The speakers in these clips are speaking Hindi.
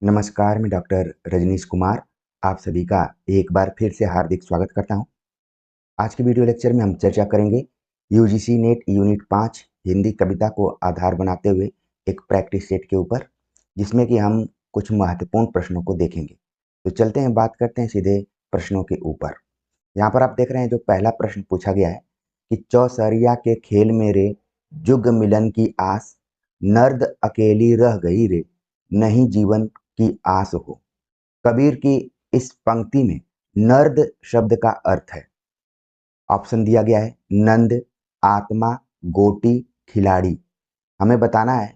नमस्कार, मैं डॉक्टर रजनीश कुमार आप सभी का एक बार फिर से हार्दिक स्वागत करता हूं। आज के वीडियो लेक्चर में हम चर्चा करेंगे यूजीसी नेट यूनिट 5 हिंदी कविता को आधार बनाते हुए एक प्रैक्टिस सेट के ऊपर, जिसमें कि हम कुछ महत्वपूर्ण प्रश्नों को देखेंगे। तो चलते हैं, बात करते हैं सीधे प्रश्नों के ऊपर। यहाँ पर आप देख रहे हैं जो पहला प्रश्न पूछा गया है कि चौसरिया के खेल में रे जुग मिलन की आस, नर्द अकेली रह गई रे नहीं जीवन की आस हो। कबीर की इस पंक्ति में नर्द शब्द का अर्थ है, ऑप्शन दिया गया है नंद, आत्मा, गोटी, खिलाड़ी। हमें बताना है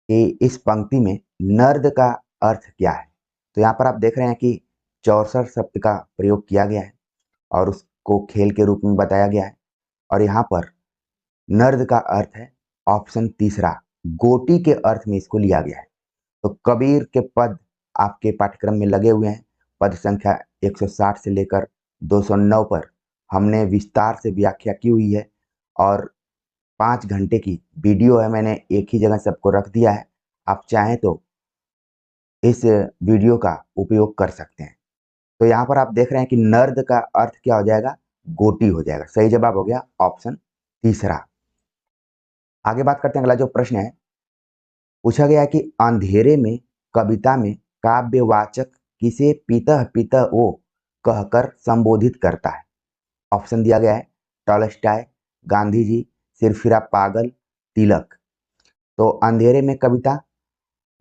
कि इस पंक्ति में नर्द का अर्थ क्या है। तो यहाँ पर आप देख रहे हैं कि चौसर शब्द का प्रयोग किया गया है और उसको खेल के रूप में बताया गया है। और यहाँ पर नर्द का अर्थ है ऑप्शन तीसरा, गोटी के अर्थ में इसको लिया गया है। तो कबीर के पद आपके पाठ्यक्रम में लगे हुए हैं। पद संख्या 160 से लेकर 209 पर हमने विस्तार से व्याख्या की हुई है और 5 घंटे की वीडियो है, मैंने एक ही जगह सबको रख दिया है। आप चाहें तो इस वीडियो का उपयोग कर सकते हैं। तो यहाँ पर आप देख रहे हैं कि नर्द का अर्थ क्या हो जाएगा, गोटी हो जाएगा। सही जवाब हो गया ऑप्शन तीसरा। आगे बात करते हैं, अगला जो प्रश्न है पूछा गया कि अंधेरे में कविता में काव्यवाचक किसे पितः पितः ओ कहकर संबोधित करता है। ऑप्शन दिया गया है टॉलस्टॉय, गांधी जी, सिरफिरा पागल, तिलक। तो अंधेरे में कविता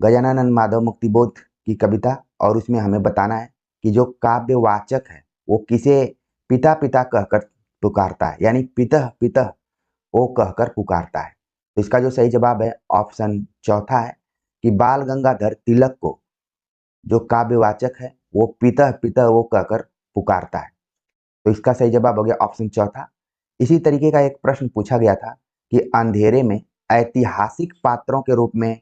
गजानन माधव मुक्तिबोध की कविता, और उसमें हमें बताना है कि जो काव्यवाचक है वो किसे पिता पिता कहकर पुकारता है, यानी पितः पितः ओ कहकर पुकारता है। तो इसका जो सही जवाब है ऑप्शन चौथा है कि बाल गंगाधर तिलक को जो काव्यवाचक है वो पितः पितः वो कहकर पुकारता है। तो इसका सही जवाब हो गया ऑप्शन चौथा। इसी तरीके का एक प्रश्न पूछा गया था कि अंधेरे में ऐतिहासिक पात्रों के रूप में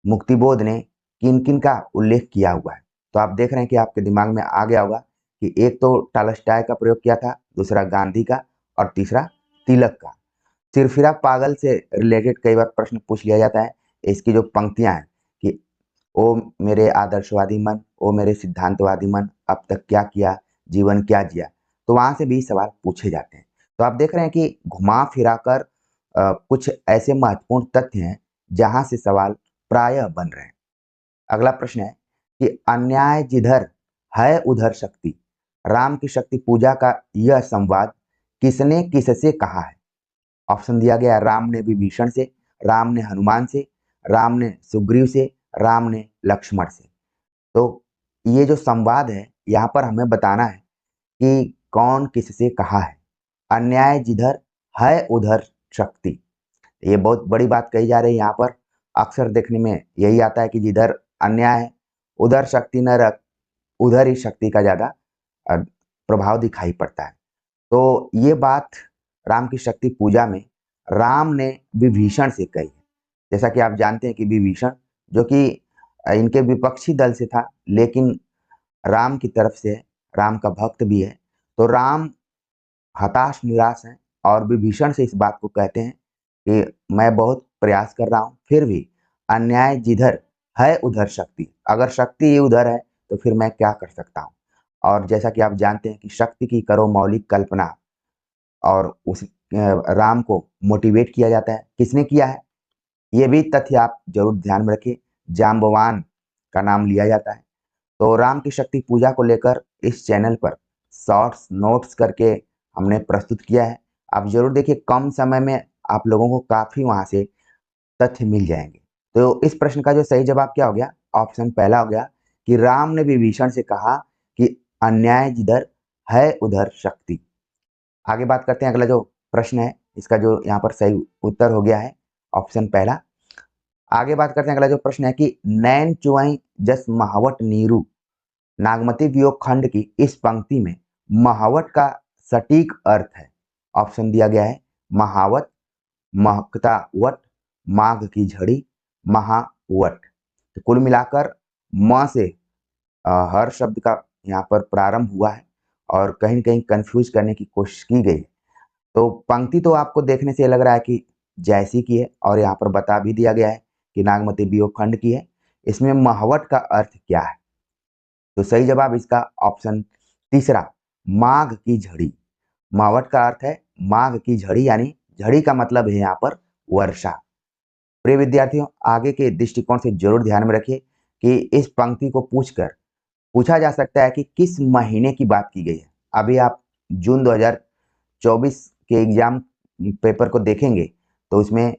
मुक्तिबोध ने किन किन का उल्लेख किया हुआ है। तो आप देख रहे हैं कि आपके दिमाग में आ गया होगा कि एक तो टॉलस्टॉय का प्रयोग किया था, दूसरा गांधी का और तीसरा तिलक का। सिरफिरा पागल से रिलेटेड कई बार प्रश्न पूछ लिया जाता है। इसकी जो पंक्तियां हैं कि ओ मेरे आदर्शवादी मन, ओ मेरे सिद्धांतवादी मन, अब तक क्या किया, जीवन क्या जिया, तो वहां से भी सवाल पूछे जाते हैं। तो आप देख रहे हैं कि घुमा फिरा कर कुछ ऐसे महत्वपूर्ण तथ्य हैं जहां से सवाल प्रायः बन रहे हैं। अगला प्रश्न है कि अन्याय जिधर है उधर शक्ति, राम की शक्ति पूजा का यह संवाद किसने किससे कहा है। ऑप्शन दिया गया राम ने विभीषण से, राम ने हनुमान से, राम ने सुग्रीव से, राम ने लक्ष्मण से। तो ये जो संवाद है यहाँ पर हमें बताना है कि कौन किससे कहा है। अन्याय जिधर है उधर शक्ति, ये बहुत बड़ी बात कही जा रही है यहाँ पर। अक्सर देखने में यही आता है कि जिधर अन्याय है उधर शक्ति न रख, उधर ही शक्ति का ज्यादा प्रभाव दिखाई पड़ता है। तो ये बात राम की शक्ति पूजा में राम ने विभीषण से कही है। जैसा कि आप जानते हैं कि विभीषण जो कि इनके विपक्षी दल से था, लेकिन राम की तरफ से है, राम का भक्त भी है। तो राम हताश निराश हैं और विभीषण से इस बात को कहते हैं कि मैं बहुत प्रयास कर रहा हूँ, फिर भी अन्याय जिधर है उधर शक्ति, अगर शक्ति ही उधर है तो फिर मैं क्या कर सकता हूँ। और जैसा कि आप जानते हैं कि शक्ति की करो मौलिक कल्पना, और उस राम को मोटिवेट किया जाता है। किसने किया है ये भी तथ्य आप जरूर ध्यान में रखिए, जाम्बवान का नाम लिया जाता है। तो राम की शक्ति पूजा को लेकर इस चैनल पर शॉर्ट्स नोट्स करके हमने प्रस्तुत किया है। आप जरूर देखिए, कम समय में आप लोगों को काफी वहां से तथ्य मिल जाएंगे। तो इस प्रश्न का जो सही जवाब क्या हो गया, ऑप्शन पहला हो गया कि राम ने विभीषण से कहा कि अन्याय जिधर है उधर शक्ति। आगे बात करते हैं, अगला जो प्रश्न है इसका जो यहाँ पर सही उत्तर हो गया है ऑप्शन पहला। आगे बात करते हैं, अगला जो प्रश्न है कि नैन चुआई जस महावट नीरू, नागमती वियोग खंड की इस पंक्ति में महावट का सटीक अर्थ है। ऑप्शन दिया गया है महावत, महकता वट, माघ की झड़ी, महावट। तो कुल मिलाकर म से हर शब्द का यहाँ पर प्रारंभ हुआ है और कहीं न कहीं कंफ्यूज करने की कोशिश की गई है। तो पंक्ति तो आपको देखने से लग रहा है कि जैसी की है, और यहाँ पर बता भी दिया गया है कि नागमती वियोग खंड की है। इसमें महावट का अर्थ क्या है? तो सही जवाब इसका ऑप्शन तीसरा, माघ की झड़ी। महावट का अर्थ है माघ की झड़ी, यानी झड़ी का मतलब है यहाँ पर वर्षा। प्रिय विद्यार्थियों, आगे के दृष्टिकोण से जरूर ध्यान में रखिए कि इस पंक्ति को पूछा जा सकता है कि किस महीने की बात की गई है। अभी आप जून 2024 के एग्जाम पेपर को देखेंगे तो उसमें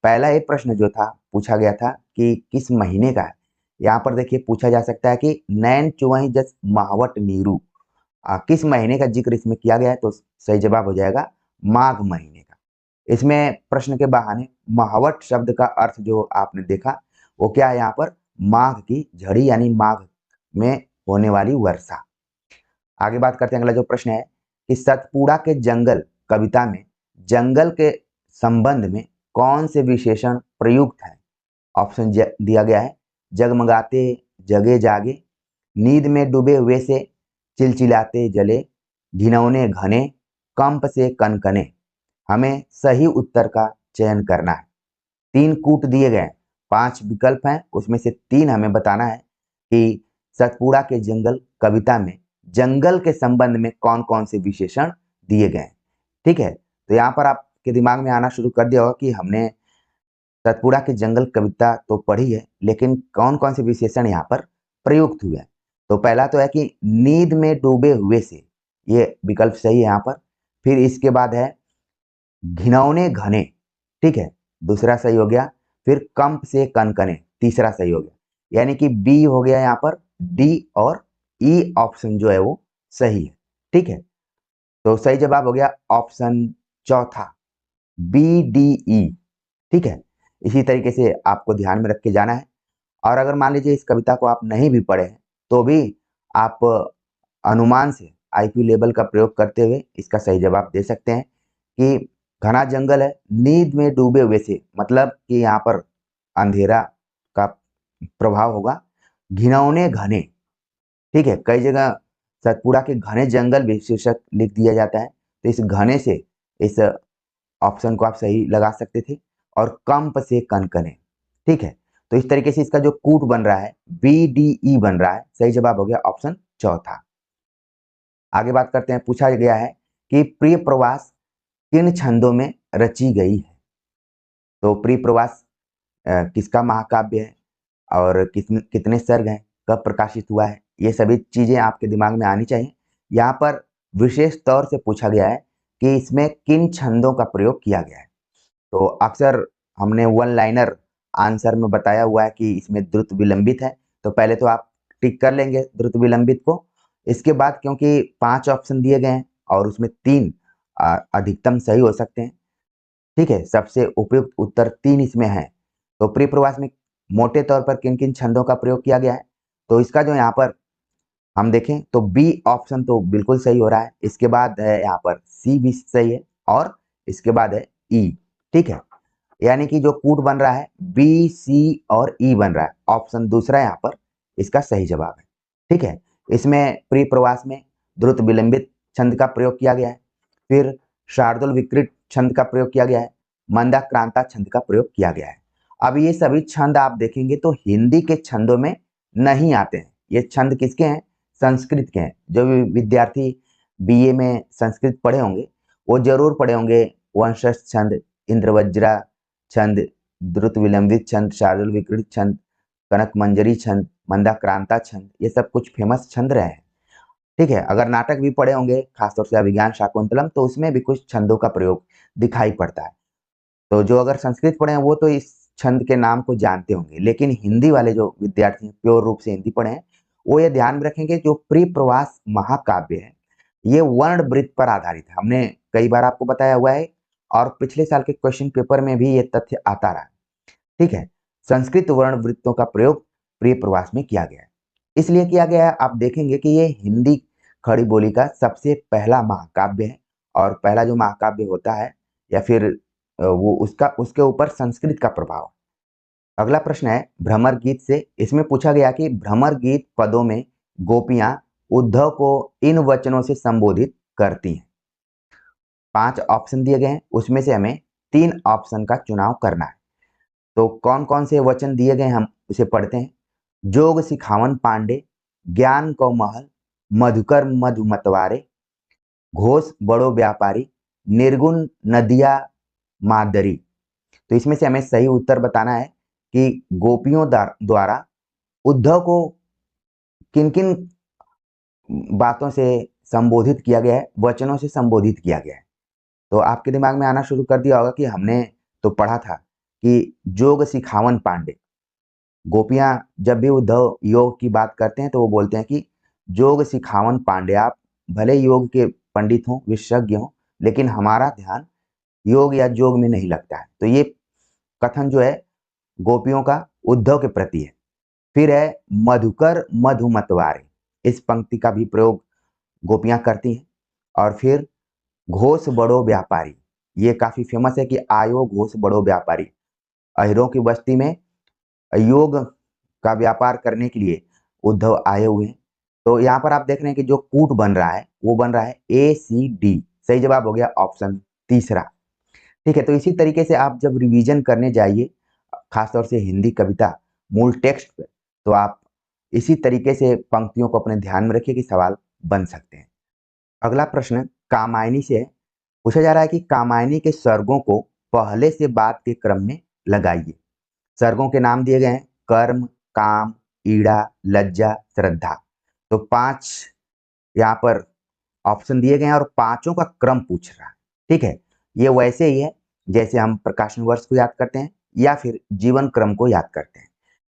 पहला एक प्रश्न जो था पूछा गया था कि किस महीने का है। यहाँ पर देखिए पूछा जा सकता है कि नैन चुवही जस महावट नीरू, किस महीने का जिक्र इसमें किया गया है? तो सही जवाब हो जाएगा माघ महीने का। इसमें प्रश्न के बहाने महावट शब्द का अर्थ जो आपने देखा वो क्या है, यहाँ पर माघ की झड़ी, यानी माघ में होने वाली वर्षा। आगे बात करते हैं, अगला जो प्रश्न है कि सतपुड़ा के जंगल कविता में जंगल के संबंध में कौन से विशेषण प्रयुक्त है? ऑप्शन दिया गया है, जगमगाते जगे जागे, नींद में डूबे हुए से चिलचिलाते जले, घिनौने घने, कंप से कनकने। हमें सही उत्तर का चयन करना है। 3 कूट दिए गए, 5 विकल्प हैं, उसमें से 3 हमें बताना है कि सतपुड़ा के जंगल कविता में जंगल के संबंध में कौन कौन से विशेषण दिए गए। ठीक है, तो यहाँ पर आपके दिमाग में आना शुरू कर दिया होगा कि हमने सतपुड़ा के जंगल कविता तो पढ़ी है, लेकिन कौन कौन से विशेषण यहाँ पर प्रयुक्त हुए हैं। तो पहला तो है कि नींद में डूबे हुए से, ये विकल्प सही है यहाँ पर। फिर इसके बाद है घिनौने घने, ठीक है, दूसरा सही हो गया। फिर कंप से कनकने, तीसरा सही हो गया। यानी कि बी हो गया यहाँ पर, डी और ई ऑप्शन जो है वो सही है। ठीक है, तो सही जवाब हो गया ऑप्शन चौथा, बी डी ई। ठीक है, इसी तरीके से आपको ध्यान में रख के जाना है। और अगर मान लीजिए इस कविता को आप नहीं भी पढ़े हैं तो भी आप अनुमान से आईक्यू लेवल का प्रयोग करते हुए इसका सही जवाब दे सकते हैं कि घना जंगल है, नींद में डूबे हुए से, मतलब कि यहाँ पर अंधेरा का प्रभाव होगा। घिनौने घने, ठीक है, कई जगह सतपुड़ा के घने जंगल भी शीर्षक लिख दिया जाता है, तो इस घने से इस ऑप्शन को आप सही लगा सकते थे। और कंप से कनकने, ठीक है, तो इस तरीके से इसका जो कूट बन रहा है बी डी ई बन रहा है। सही जवाब हो गया ऑप्शन चौथा। आगे बात करते हैं, पूछा गया है कि प्रिय प्रवास किन छंदों में रची गई है? तो प्रिय प्रवास किसका महाकाव्य है और कितने सर्ग हैं, कब प्रकाशित हुआ है, ये सभी चीजें आपके दिमाग में आनी चाहिए। यहाँ पर विशेष तौर से पूछा गया है कि इसमें किन छंदों का प्रयोग किया गया है। तो अक्सर हमने वन लाइनर आंसर में बताया हुआ है कि इसमें द्रुत विलंबित है, तो पहले तो आप टिक कर लेंगे द्रुत विलंबित को। इसके बाद क्योंकि 5 ऑप्शन दिए गए हैं और उसमें 3 अधिकतम सही हो सकते हैं, ठीक है, सबसे उपयुक्त उत्तर 3 इसमें है। तो प्रिय प्रवास में मोटे तौर पर किन किन छंदों का प्रयोग किया गया है? तो इसका जो यहाँ पर हम देखें तो बी ऑप्शन तो बिल्कुल सही हो रहा है। इसके बाद है यहाँ पर सी भी सही है और इसके बाद है ई। ठीक है, यानी कि जो कूट बन रहा है बी सी और ई बन रहा है, ऑप्शन दूसरा यहाँ पर इसका सही जवाब है। ठीक है, इसमें प्रिय प्रवास में द्रुत विलंबित छंद का प्रयोग किया गया है, फिर शार्दुल विकृत छंद का प्रयोग किया गया है, मंदाक्रांता छंद का प्रयोग किया गया है। अब ये सभी छंद आप देखेंगे तो हिंदी के छंदों में नहीं आते हैं। ये छंद किसके हैं? संस्कृत के हैं। जो भी विद्यार्थी बीए में संस्कृत पढ़े होंगे वो जरूर पढ़े होंगे वंशज छंद, इंद्रवज्रा छंद, द्रुत विलंबित छंद, शार्दुल विकृत छंद, कनक मंजरी छंद, मंदाक्रांता छंद, ये सब कुछ फेमस छंद रहे हैं। ठीक है, अगर नाटक भी पढ़े होंगे खासतौर से अभिज्ञान शाकुंतलम तो उसमें भी कुछ छंदों का प्रयोग दिखाई पड़ता है। तो जो अगर संस्कृत पढ़े हैं वो तो इस छंद के नाम को जानते होंगे, लेकिन हिंदी वाले जो विद्यार्थी प्योर रूप से हिंदी पढ़े हैं वो ये ध्यान में रखेंगे जो प्रिय प्रवास महाकाव्य है ये वर्ण वृत्त पर आधारित है। हमने कई बार आपको बताया हुआ है और पिछले साल के क्वेश्चन पेपर में भी ये तथ्य आता रहा। ठीक है, संस्कृत वर्ण वृत्तों का प्रयोग प्रिय प्रवास में किया गया है। इसलिए किया गया है, आप देखेंगे कि ये हिंदी खड़ी बोली का सबसे पहला महाकाव्य है और पहला जो महाकाव्य होता है या फिर वो उसके ऊपर संस्कृत का प्रभाव। अगला प्रश्न है भ्रमर गीत से। इसमें पूछा गया कि भ्रमर गीत पदों में गोपियां उद्धव को इन वचनों से संबोधित करती हैं। 5 ऑप्शन दिए गए हैं, उसमें से हमें 3 ऑप्शन का चुनाव करना है। तो कौन कौन से वचन दिए गए हम उसे पढ़ते हैं। जोग सिखावन पांडे, ज्ञान को महल, मधुकर मधु मतवारे, घोष बड़ो व्यापारी, निर्गुण नदिया मादरी। तो इसमें से हमें सही उत्तर बताना है कि गोपियों द्वारा उद्धव को किन किन बातों से संबोधित किया गया है, वचनों से संबोधित किया गया है। तो आपके दिमाग में आना शुरू कर दिया होगा कि हमने तो पढ़ा था कि जोग सिखावन पांडे, गोपियां जब भी उद्धव योग की बात करते हैं तो वो बोलते हैं कि जोग सिखावन पांडे, आप भले योग के पंडित हों, विशेषज्ञ हों, लेकिन हमारा ध्यान योग या जोग में नहीं लगता है। तो ये कथन जो है गोपियों का उद्धव के प्रति है। फिर है मधुकर मधु मतवारे, इस पंक्ति का भी प्रयोग गोपियां करती हैं। और फिर घोष बड़ो व्यापारी, ये काफी फेमस है कि आयो घोष बड़ो व्यापारी, अहिरों की बस्ती में योग का व्यापार करने के लिए उद्धव आए हुए हैं। तो यहाँ पर आप देख रहे हैं कि जो कूट बन रहा है वो बन रहा है ACD। सही जवाब हो गया ऑप्शन तीसरा। ठीक है, तो इसी तरीके से आप जब रिवीजन करने जाइए, खासतौर से हिंदी कविता मूल टेक्स्ट पे, तो आप इसी तरीके से पंक्तियों को अपने ध्यान में रखिए कि सवाल बन सकते हैं। अगला प्रश्न कामायनी से है। पूछा जा रहा है कि कामायनी के सर्गों को पहले से बाद के क्रम में लगाइए। सर्गों के नाम दिए गए हैं कर्म, काम, ईड़ा, लज्जा, श्रद्धा। तो 5 यहाँ पर ऑप्शन दिए गए हैं और पांचों का क्रम पूछ रहा है। ठीक है, ये वैसे ही है जैसे हम प्रकाशन वर्ष को याद करते हैं या फिर जीवन क्रम को याद करते हैं।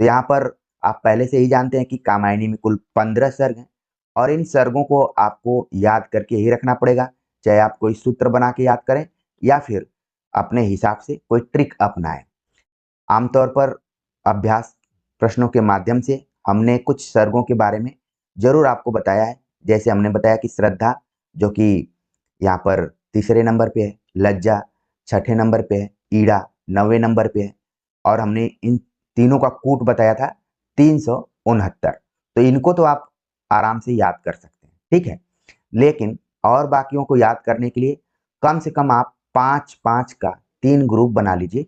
तो यहाँ पर आप पहले से ही जानते हैं कि कामायनी में कुल 15 सर्ग हैं और इन सर्गों को आपको याद करके ही रखना पड़ेगा, चाहे आप कोई सूत्र बना के याद करें या फिर अपने हिसाब से कोई ट्रिक अपनाएं। आमतौर पर अभ्यास प्रश्नों के माध्यम से हमने कुछ सर्गों के बारे में जरूर आपको बताया है। जैसे हमने बताया कि श्रद्धा जो कि यहाँ पर तीसरे नंबर पे है, लज्जा छठे नंबर पे है, ईड़ा 9वें नंबर पे है, और हमने इन तीनों का कूट बताया था 369। तो इनको तो आप आराम से याद कर सकते हैं। ठीक है, लेकिन और बाकियों को याद करने के लिए कम से कम आप 5-5 का 3 ग्रुप बना लीजिए,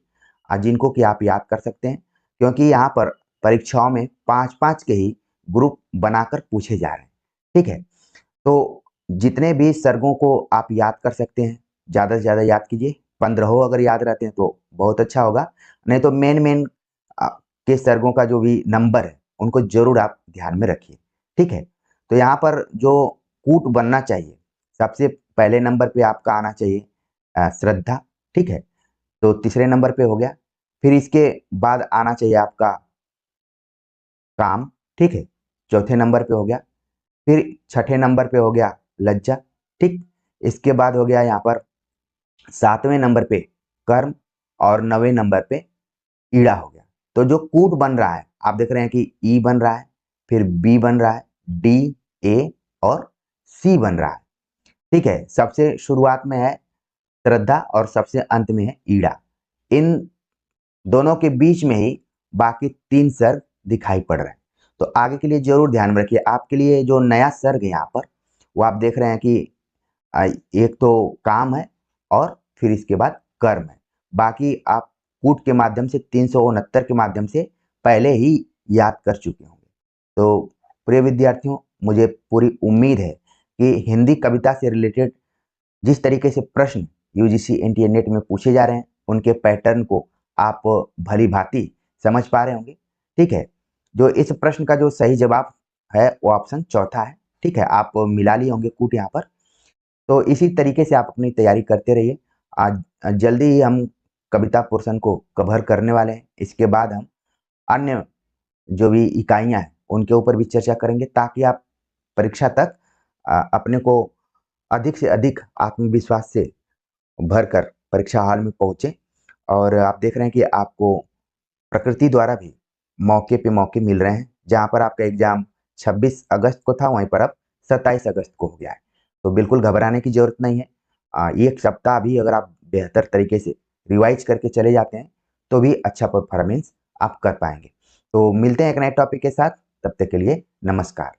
जिनको कि आप याद कर सकते हैं, क्योंकि यहाँ पर परीक्षाओं में 5-5 के ही ग्रुप बनाकर पूछे जा रहे हैं। ठीक है, तो जितने भी सर्गों को आप याद कर सकते हैं ज़्यादा से ज़्यादा याद कीजिए। 15 अगर याद रहते हैं तो बहुत अच्छा होगा, नहीं तो मेन के सर्गों का जो भी नंबर है उनको जरूर आप ध्यान में रखिए। ठीक है, तो यहाँ पर जो कूट बनना चाहिए, सबसे पहले नंबर पे आपका आना चाहिए श्रद्धा। ठीक है, तो तीसरे नंबर पे हो गया। फिर इसके बाद आना चाहिए आपका काम। ठीक है, चौथे नंबर पे हो गया। फिर छठे नंबर पे हो गया लज्जा। ठीक, इसके बाद हो गया यहाँ पर 7वें नंबर पे कर्म और 9वें नंबर पे ईड़ा हो गया। तो जो कूट बन रहा है आप देख रहे हैं कि ई बन रहा है, फिर बी बन रहा है, डी, ए और सी बन रहा है। ठीक है, सबसे शुरुआत में है श्रद्धा और सबसे अंत में है ईड़ा। इन दोनों के बीच में ही बाकी 3 सर्ग दिखाई पड़ रहे हैं। तो आगे के लिए जरूर ध्यान में रखिए। आपके लिए जो नया सर्ग है यहाँ पर वो आप देख रहे हैं कि एक तो काम है और फिर इसके बाद कर्म है। बाकी आप कूट के माध्यम से 369 के माध्यम से पहले ही याद कर चुके होंगे। तो प्रिय विद्यार्थियों, मुझे पूरी उम्मीद है कि हिंदी कविता से रिलेटेड जिस तरीके से प्रश्न यूजीसी एनटीए नेट में पूछे जा रहे हैं उनके पैटर्न को आप भली भांति समझ पा रहे होंगे। ठीक है, जो इस प्रश्न का जो सही जवाब है वो ऑप्शन चौथा है। ठीक है, आप मिला लिए होंगे कूट यहाँ पर। तो इसी तरीके से आप अपनी तैयारी करते रहिए। आज जल्दी ही हम कविता पोर्शन को कवर करने वाले हैं। इसके बाद हम अन्य जो भी इकाइयाँ हैं उनके ऊपर भी चर्चा करेंगे, ताकि आप परीक्षा तक अपने को अधिक से अधिक आत्मविश्वास से भरकर परीक्षा हॉल में पहुंचे। और आप देख रहे हैं कि आपको प्रकृति द्वारा भी मौके पे मौके मिल रहे हैं। जहां पर आपका एग्जाम 26 अगस्त को था, वहीं पर अब 27 अगस्त को हो गया है। तो बिल्कुल घबराने की जरूरत नहीं है। एक सप्ताह भी अगर आप बेहतर तरीके से रिवाइज करके चले जाते हैं तो भी अच्छा परफॉर्मेंस आप कर पाएंगे। तो मिलते हैं एक नए टॉपिक के साथ, तब तक के लिए नमस्कार।